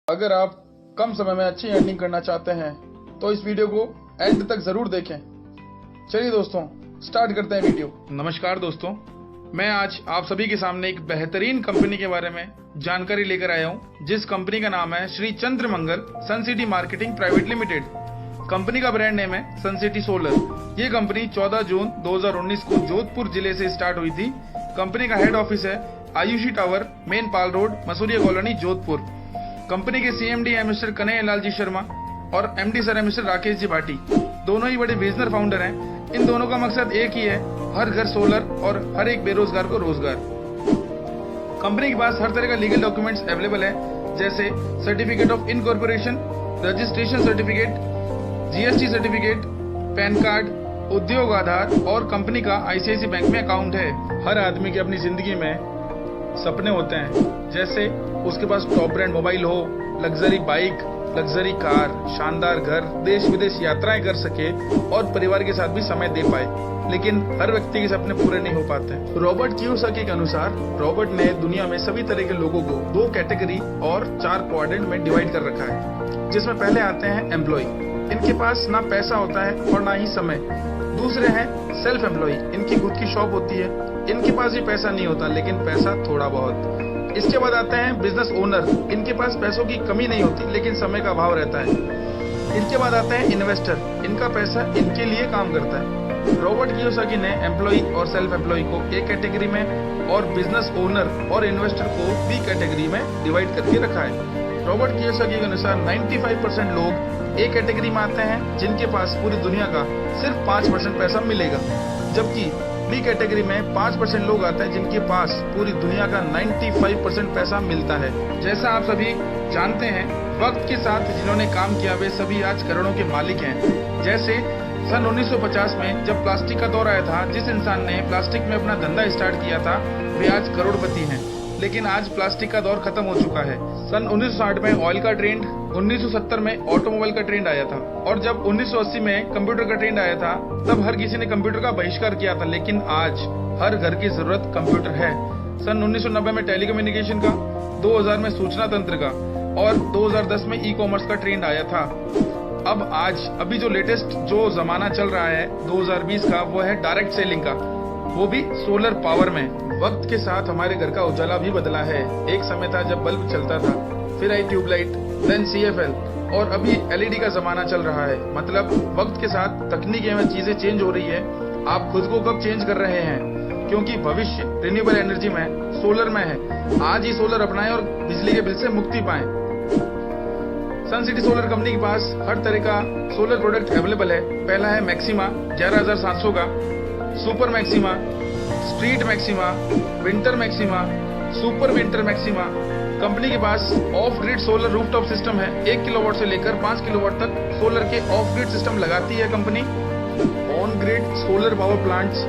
अगर आप कम समय में अच्छी अर्निंग करना चाहते हैं तो इस वीडियो को एंड तक जरूर देखें। चलिए दोस्तों, स्टार्ट करते हैं वीडियो। नमस्कार दोस्तों, मैं आज आप सभी के सामने एक बेहतरीन कंपनी के बारे में जानकारी लेकर आया हूं, जिस कंपनी का नाम है Shri Chandramangal Sun City Marketing Private Limited. Company का ब्रांड नेम है सन सिटी सोलर। ये कंपनी 14 जून 2019 को जोधपुर जिले से स्टार्ट हुई थी। कंपनी का हेड ऑफिस है Ayushi tower, main Pal road, Masuria colony, Jodhpur. Company के CMD है मिस्टर कन्हैया लाल जी शर्मा और MD सर है मिस्टर राकेश जी भाटी। दोनों ही बड़े विजनर फाउंडर हैं। इन दोनों का मकसद एक ही है, हर घर सोलर और हर एक बेरोजगार को रोजगार। कंपनी के पास हर तरह का लीगल डॉक्यूमेंट्स अवेलेबल है, जैसे certificate of incorporation, registration certificate, GST certificate, pan card, उद्योग आधार और कंपनी का ICICI बैंक में अकाउंट है। हर आदमी की अपनी जिंदगी में सपने होते हैं, जैसे उसके पास टॉप ब्रांड मोबाइल हो, लग्जरी बाइक, लग्जरी कार, शानदार घर, देश विदेश यात्राएं कर सके और परिवार के साथ भी समय दे पाए। लेकिन हर व्यक्ति के सपने पूरे नहीं हो पाते। रॉबर्ट कियोसाकी के अनुसार रॉबर्ट ने दुनिया में सभी तरह के लोगों को 2 कैटेगरी और 4 क्वाड्रेंट में डिवाइड कर रखा है, जिसमें पहले आते हैं एम्प्लॉय। इनके पास ना पैसा होता है और ना ही समय। दूसरे हैं सेल्फ एम्प्लॉय, इनकी खुद की शॉप होती है। इनके पास भी पैसा नहीं होता, लेकिन पैसा थोड़ा बहुत। इसके बाद आते हैं बिजनेस ओनर। इनके पास पैसों की कमी नहीं होती, लेकिन समय का अभाव रहता है। इनके बाद आते हैं इन्वेस्टर। इनका पैसा इनके लिए काम करता है। रॉबर्ट कियोसाकी ने एम्प्लॉय और सेल्फ एम्प्लॉय को A कैटेगरी में और बिजनेस ओनर और इन्वेस्टर को B कैटेगरी में डिवाइड करके रखा है। रॉबर्ट कियोसाकी के अनुसार 95% लोग A कैटेगरी में आते हैं, जिनके पास पूरी दुनिया का सिर्फ 5% पैसा मिलेगा, जबकि B कैटेगरी में 5% लोग आते हैं जिनके पास पूरी दुनिया का 95% पैसा मिलता है। जैसा आप सभी जानते हैं, वक्त के साथ जिन्होंने काम किया वे सभी आज करोड़ों के मालिक हैं। जैसे सन 1950 में जब प्लास्टिक का दौर आया था, जिस इंसान ने प्लास्टिक में अपना धंधा स्टार्ट किया था वे आज करोड़पति हैं। लेकिन आज प्लास्टिक का दौर खत्म हो चुका है। सन 1960 में ऑयल का ट्रेंड, 1970 में ऑटोमोबाइल का ट्रेंड आया था और जब 1980 में कंप्यूटर का ट्रेंड आया था, तब हर किसी ने कंप्यूटर का बहिष्कार किया था। लेकिन आज हर घर की जरूरत कंप्यूटर है। सन 1990 में टेलीकम्युनिकेशन का, 2000 में सूचना तंत्र का और 2010 में ई-कॉमर्स का ट्रेंड आया था। अब अभी जो लेटेस्ट जो जमाना चल रहा है 2020 का, वो है डायरेक्ट सेलिंग का, वो भी सोलर पावर में। वक्त के साथ हमारे घर का उजाला भी बदला है। एक समय था जब बल्ब चलता था, फिर आई ट्यूबलाइट, देन CFL और अभी LED का जमाना चल रहा है। मतलब वक्त के साथ तकनीकी में चीजें चेंज हो रही है। आप खुद को कब चेंज कर रहे हैं, क्योंकि भविष्य रिन्यूएबल एनर्जी में, सोलर में है। आज ही सोलर अपनाएं और बिजली के बिल से मुक्ति पाएं। सन सिटी सोलर कंपनी के पास हर तरह का सोलर प्रोडक्ट अवेलेबल है। पहला है मैक्सिमा 11700 का, super Maxima, street Maxima, winter Maxima, super winter Maxima. Company के पास off grid solar rooftop system है। 1 किलोवाट से लेकर 5 किलोवाट तक सोलर के ऑफ ग्रिड सिस्टम लगाती है company. On grid solar power plants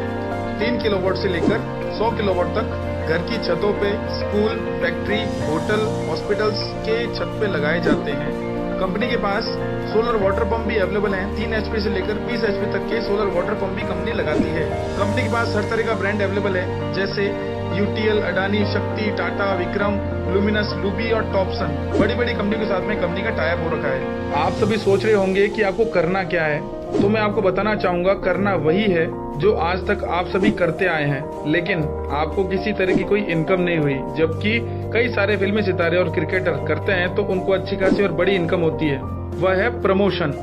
3 kilowatt से लेकर 100 किलोवाट तक घर की छतों पे, स्कूल, फैक्ट्री, होटल, हॉस्पिटल्स के छत पे लगाए जाते हैं। कंपनी के पास सोलर वाटर पंप भी अवेलेबल हैं। 3 HP से लेकर 20 HP तक के सोलर वाटर पंप भी कंपनी लगाती है। कंपनी के पास हर तरह का ब्रांड अवेलेबल है, जैसे UTL, अडानी, शक्ति, टाटा, विक्रम, लुमिनस, लुबी और टॉपसन। बड़ी बड़ी कंपनी के साथ में कंपनी का टाई अप हो रखा है। आप सभी सोच रहे होंगे कि आपको करना क्या है, तो मैं आपको बताना चाहूंगा, करना वही है जो आज तक आप सभी करते आए हैं, लेकिन आपको किसी तरह की कोई इनकम नहीं हुई। जबकि कई सारे फिल्मी सितारे और क्रिकेटर करते हैं तो उनको अच्छी खासी और बड़ी इनकम होती है, वह है प्रमोशन।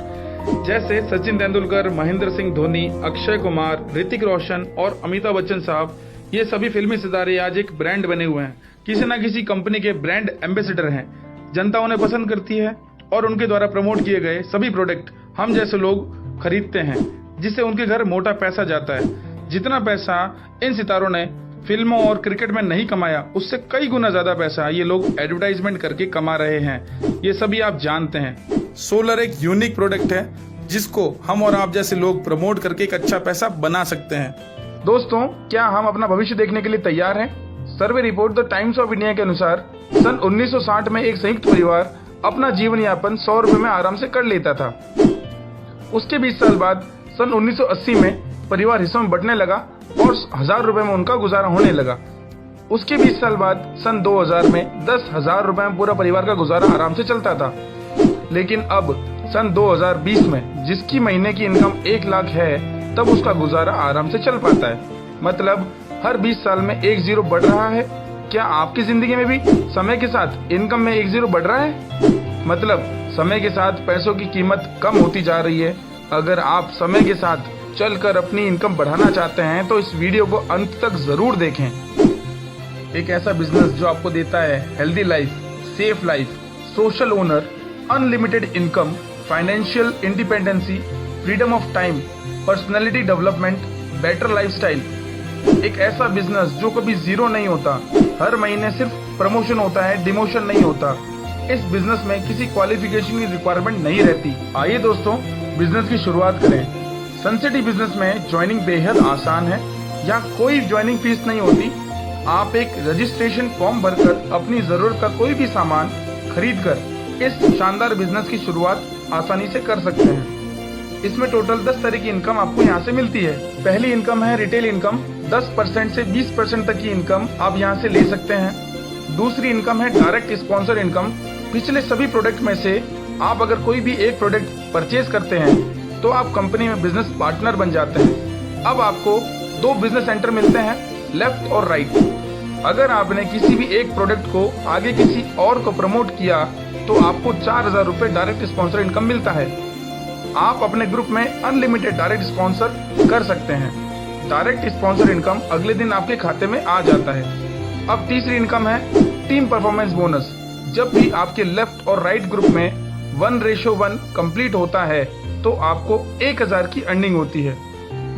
जैसे सचिन तेंदुलकर, महेंद्र सिंह धोनी, अक्षय कुमार, ऋतिक रोशन और अमिताभ बच्चन साहब, ये सभी फिल्मी सितारे आज एक ब्रांड बने हुए हैं, किसी न किसी कंपनी के ब्रांड एम्बेसडर हैं। जनता उन्हें पसंद करती है और उनके द्वारा प्रमोट किए गए सभी प्रोडक्ट हम जैसे लोग खरीदते हैं, जिससे उनके घर मोटा पैसा जाता है। जितना पैसा इन सितारों ने फिल्मों और क्रिकेट में नहीं कमाया, उससे कई गुना ज्यादा पैसा ये लोग एडवर्टाइजमेंट करके कमा रहे हैं। ये सभी आप जानते हैं। सोलर एक यूनिक प्रोडक्ट है, जिसको हम और आप जैसे लोग प्रमोट करके एक अच्छा पैसा बना सकते हैं। दोस्तों, क्या हम अपना भविष्य देखने के लिए तैयार हैं? Survey report the times of India के अनुसार सन 1960 में एक संयुक्त परिवार अपना जीवन यापन 100 रुपए में आराम से कर लेता था। उसके 20 साल बाद सन 1980 में परिवार हिस्सों में बंटने लगा और 1000 रुपए में उनका गुजारा होने लगा। उसके 20 साल बाद सन 2000 में 10,000 रुपए में पूरा परिवार का गुजारा आराम से चलता था। लेकिन अब सन 2020 में जिसकी महीने की इनकम 1 लाख है, तब उसका गुजारा आराम से चल पाता है। मतलब हर 20 साल में एक जीरो बढ़ रहा है। क्या आपकी जिंदगी में भी समय के साथ इनकम में एक जीरो बढ़ रहा है? मतलब समय के साथ पैसों की कीमत कम होती जा रही है। अगर आप समय के साथ चलकर अपनी इनकम बढ़ाना चाहते हैं तो इस वीडियो को अंत तक जरूर देखें। एक ऐसा बिजनेस जो आपको देता है healthy life, safe life, social owner, unlimited income, financial independency, freedom of time, personality development, better lifestyle. एक ऐसा बिजनेस जो कभी जीरो नहीं होता, हर महीने सिर्फ प्रमोशन होता है, डिमोशन नहीं होता। इस बिजनेस में किसी क्वालिफिकेशन की रिक्वायरमेंट नहीं रहती। आइए दोस्तों, बिजनेस की शुरुआत करें। सनसिटी बिजनेस में ज्वाइनिंग बेहद आसान है। यहाँ कोई ज्वाइनिंग फीस नहीं होती। आप एक रजिस्ट्रेशन फॉर्म भरकर अपनी जरूरत का कोई भी सामान खरीद कर इस शानदार बिजनेस की शुरुआत आसानी से कर सकते हैं। इसमें टोटल 10 तरह की इनकम आपको यहाँ से मिलती है। पहली इनकम है रिटेल इनकम। 10% से 20% तक की इनकम आप यहाँ से ले सकते हैं। दूसरी इनकम है डायरेक्ट स्पॉन्सर इनकम। पिछले सभी प्रोडक्ट में से आप अगर कोई भी एक प्रोडक्ट परचेज करते हैं तो आप कंपनी में बिजनेस पार्टनर बन जाते हैं। अब आपको 2 बिजनेस सेंटर मिलते हैं, लेफ्ट और राइट। अगर आपने किसी भी एक प्रोडक्ट को आगे किसी और को प्रमोट किया तो आपको 4,000 रुपए डायरेक्ट स्पॉन्सर इनकम मिलता है। आप अपने ग्रुप में अनलिमिटेड डायरेक्ट स्पॉन्सर कर सकते हैं। डायरेक्ट स्पॉन्सर इनकम अगले दिन आपके खाते में आ जाता है। अब तीसरी इनकम है टीम परफॉर्मेंस बोनस। जब भी आपके लेफ्ट और राइट ग्रुप में 1:1 कंप्लीट होता है तो आपको 1,000 की अर्निंग होती है।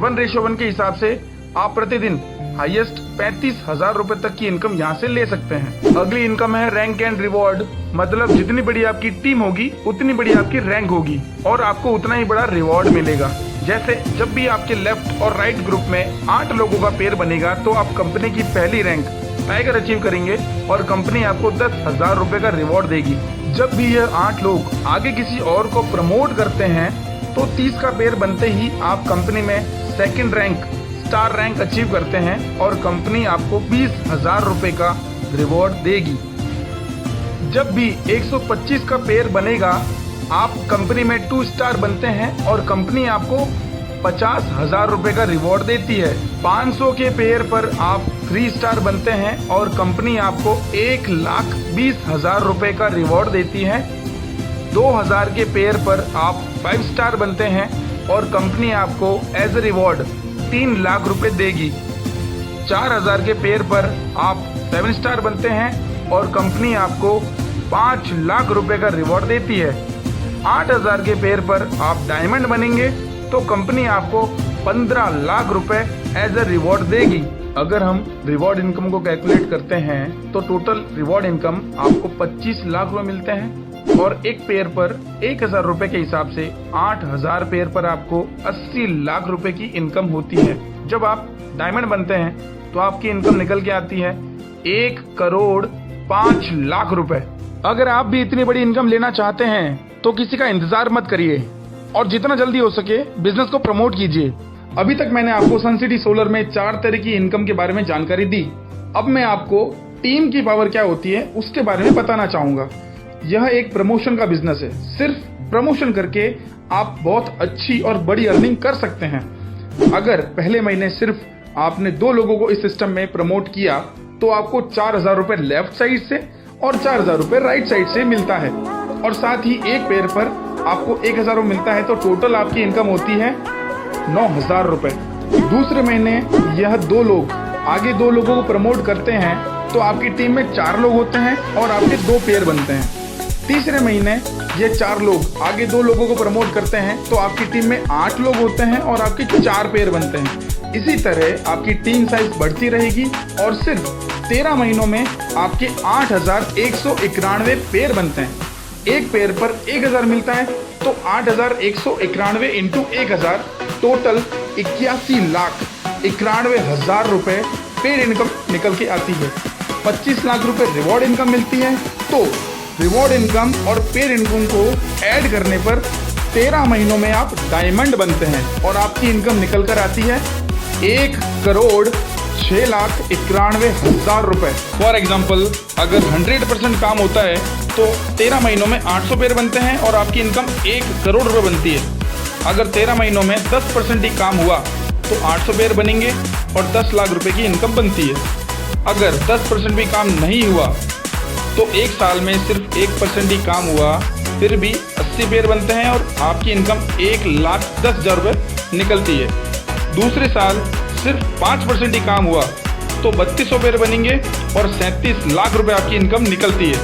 1:1 के हिसाब से आप प्रतिदिन हाईएस्ट 35,000 रुपए तक की इनकम यहाँ से ले सकते हैं। अगली इनकम है रैंक एंड रिवॉर्ड। मतलब जितनी बड़ी आपकी टीम होगी उतनी बड़ी आपकी रैंक होगी और आपको उतना ही बड़ा रिवॉर्ड मिलेगा। जैसे जब भी आपके लेफ्ट और राइट ग्रुप में 8 लोगों का पेयर बनेगा तो आप कंपनी की पहली रैंक टाइगर अचीव करेंगे और कंपनी आपको 10,000 रुपए का रिवॉर्ड देगी। जब भी यह 8 लोग आगे किसी और को प्रमोट करते हैं तो 30 का पेयर बनते ही आप कंपनी में second rank, star rank achieve करते हैं और कंपनी आपको 20,000 रुपए का रिवॉर्ड देगी। जब भी 125 का पेयर बनेगा आप कंपनी में 2 स्टार बनते हैं और कंपनी आपको 50,000 रुपए का रिवॉर्ड देती है। 500 के पेयर पर आप 3 स्टार बनते हैं और कंपनी आपको 1,20,000 रुपए का रिवॉर्ड देती है। 2,000 के पेयर पर आप 5 स्टार बनते हैं और कंपनी आपको एज ए रिवॉर्ड 3 लाख रुपए देगी। 4,000 के पेयर पर आप 7 स्टार बनते हैं और कंपनी आपको 5 लाख रुपए का रिवॉर्ड देती है। 8,000 के पेयर पर आप डायमंड बनेंगे तो कंपनी आपको 15 लाख रुपए एज ए रिवॉर्ड देगी। अगर हम रिवॉर्ड इनकम को कैलकुलेट करते हैं तो टोटल रिवॉर्ड इनकम आपको 25 लाख रुपए मिलते हैं और एक पेयर पर 1,000 रुपए के हिसाब से 8,000 पेयर पर आपको 80 लाख रुपए की इनकम होती है। जब आप डायमंड बनते हैं तो आपकी इनकम निकल के आती है 1,05 लाख रुपए। अगर आप भी इतनी बड़ी इनकम लेना चाहते हैं तो किसी का इंतजार मत करिए और जितना जल्दी हो सके बिजनेस को प्रमोट कीजिए। अभी तक मैंने आपको सनसिटी सोलर में 4 तरह की इनकम के बारे में जानकारी दी। अब मैं आपको टीम की पावर क्या होती है उसके बारे में बताना चाहूंगा। यह एक प्रमोशन का बिजनेस है। सिर्फ प्रमोशन करके आप बहुत अच्छी और बड़ी अर्निंग कर सकते हैं। अगर पहले महीने सिर्फ आपने 2 लोगों को इस सिस्टम में प्रमोट किया तो आपको 4,000 रुपए लेफ्ट साइड से और 4,000 रुपए राइट साइड से मिलता है और साथ ही एक पेयर पर आपको 1,000 मिलता है तो टोटल आपकी इनकम होती है 9,000 रुपए। दूसरे महीने यह 2 लोग आगे 2 लोगों को प्रमोट करते हैं तो आपकी टीम में 4 लोग होते हैं और आपके 2 पेयर बनते हैं। तीसरे महीने ये 4 लोग आगे 2 लोगों को प्रमोट करते हैं तो आपकी टीम में 8 लोग होते हैं और आपके 4 पेयर बनते हैं। इसी तरह आपकी टीम साइज बढ़ती रहेगी और सिर्फ 13 महीनों में आपके 8,191 पेयर बनते हैं। एक पेयर पर 1,000 मिलता है तो 8,191 इंटू 1,000 टोटल 81,91,000 रुपए पेड इनकम निकल के आती है। 25 लाख रुपए रिवॉर्ड इनकम मिलती है। तो रिवॉर्ड इनकम और पेड इनकम को ऐड करने पर 13 महीनों में आप डायमंड बनते हैं और आपकी इनकम निकल कर आती है 6,91,000 रुपए। फॉर एग्जाम्पल, अगर 100% काम होता है तो 13 महीनों में 800 पेड़ बनते हैं और आपकी इनकम 1 करोड़ रुपए बनती है। अगर 13 महीनों में 10% ही काम हुआ तो 800 पेड़ बनेंगे और 10 लाख रुपए की इनकम बनती है। अगर 10% भी काम नहीं हुआ तो एक साल में सिर्फ 1% ही काम हुआ, फिर भी 80 पेड़ बनते हैं और आपकी इनकम 1,10,000 रुपये निकलती है। दूसरे साल सिर्फ 5% ही काम हुआ तो 3200 पेड़ बनेंगे और 37 लाख रुपए आपकी इनकम निकलती है।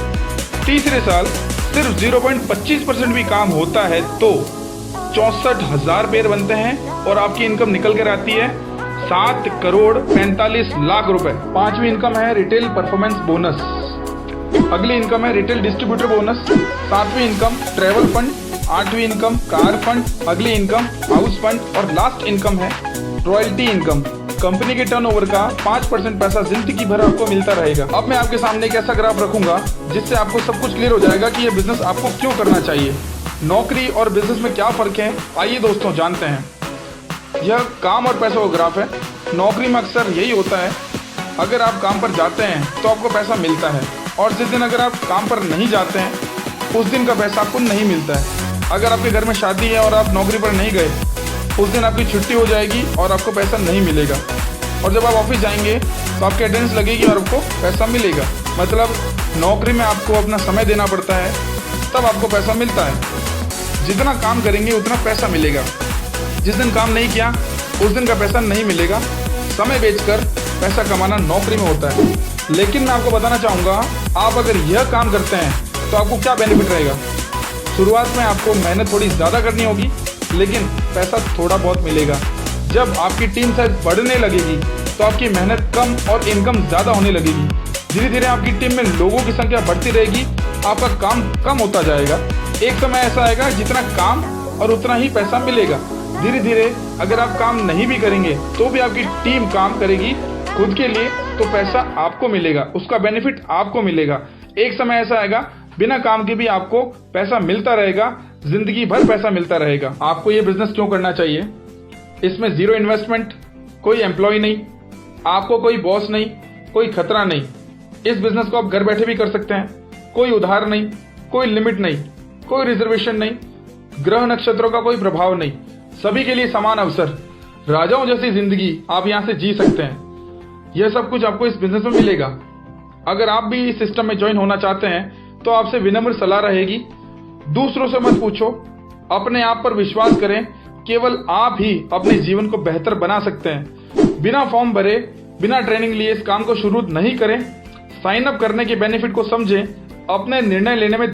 तीसरे साल सिर्फ 0.25% भी काम होता है तो 64,000 पेड़ बनते हैं और आपकी इनकम निकल कर आती है 7 करोड़ 45 लाख रुपए। पांचवी इनकम है रिटेल परफॉर्मेंस बोनस। अगली इनकम है रिटेल डिस्ट्रीब्यूटर बोनस। सातवीं इनकम ट्रैवल फंड। आठवीं इनकम कार फंड। अगली इनकम हाउस फंड और लास्ट इनकम है रॉयल्टी इनकम। कंपनी के टर्नओवर का 5% पैसा जिंदगी भर आपको मिलता रहेगा। अब मैं आपके सामने एक ऐसा ग्राफ रखूंगा जिससे आपको सब कुछ क्लियर हो जाएगा कि यह बिजनेस आपको क्यों करना चाहिए। नौकरी और बिजनेस में क्या फर्क है, आइए दोस्तों जानते हैं। यह काम और पैसों का ग्राफ है। नौकरी में अक्सर यही होता है, अगर आप काम पर जाते हैं तो आपको पैसा मिलता है और जिस दिन अगर आप काम पर नहीं जाते हैं उस दिन का पैसा आपको नहीं मिलता है। अगर आपके घर में शादी है और आप नौकरी पर नहीं गए, उस दिन आपकी छुट्टी हो जाएगी और आपको पैसा नहीं मिलेगा। और जब आप ऑफिस जाएंगे तो आपकी अटेंडेंस लगेगी और आपको पैसा मिलेगा। मतलब नौकरी में आपको अपना समय देना पड़ता है, तब आपको पैसा मिलता है। जितना काम करेंगे उतना पैसा मिलेगा। जिस दिन काम नहीं किया उस दिन का पैसा नहीं मिलेगा। समय बेचकर पैसा कमाना नौकरी में होता है। लेकिन मैं आपको बताना चाहूँगा, आप अगर यह काम करते हैं तो आपको क्या बेनिफिट रहेगा। शुरुआत में आपको मेहनत थोड़ी ज़्यादा करनी होगी, लेकिन पैसा थोड़ा बहुत मिलेगा। जब आपकी टीम साइज बढ़ने लगेगी तो आपकी मेहनत कम और इनकम ज़्यादा होने लगेगी। धीरे धीरे आपकी टीम में लोगों की संख्या बढ़ती रहेगी, आपका काम कम होता जाएगा। एक समय ऐसा आएगा जितना काम और उतना ही पैसा मिलेगा। धीरे धीरे अगर आप काम नहीं भी करेंगे तो भी आपकी टीम काम करेगी खुद के लिए, तो पैसा आपको मिलेगा, उसका बेनिफिट आपको मिलेगा। एक समय ऐसा आएगा बिना काम के भी आपको पैसा मिलता रहेगा, जिंदगी भर पैसा मिलता रहेगा। आपको ये बिजनेस क्यों करना चाहिए? इसमें 0 इन्वेस्टमेंट, कोई एम्प्लॉय नहीं, आपको कोई बॉस नहीं, कोई खतरा नहीं। इस बिजनेस को आप घर बैठे भी कर सकते हैं। कोई उधार नहीं, कोई लिमिट नहीं, कोई रिजर्वेशन नहीं, ग्रह नक्षत्रों का कोई प्रभाव नहीं, सभी के लिए समान अवसर, राजाओं जैसी जिंदगी आप यहाँ से जी सकते हैं। यह सब कुछ आपको इस बिजनेस में मिलेगा। अगर आप भी इस सिस्टम में ज्वाइन होना चाहते हैं तो आपसे विनम्र सलाह रहेगी, दूसरों से मत पूछो, अपने आप पर विश्वास करें। केवल आप ही अपने जीवन को बेहतर बना सकते हैं। बिना फॉर्म भरे, बिना ट्रेनिंग लिए इस काम को शुरू नहीं करें। साइन अप करने के बेनिफिट को समझें, अपने निर्णय लेने में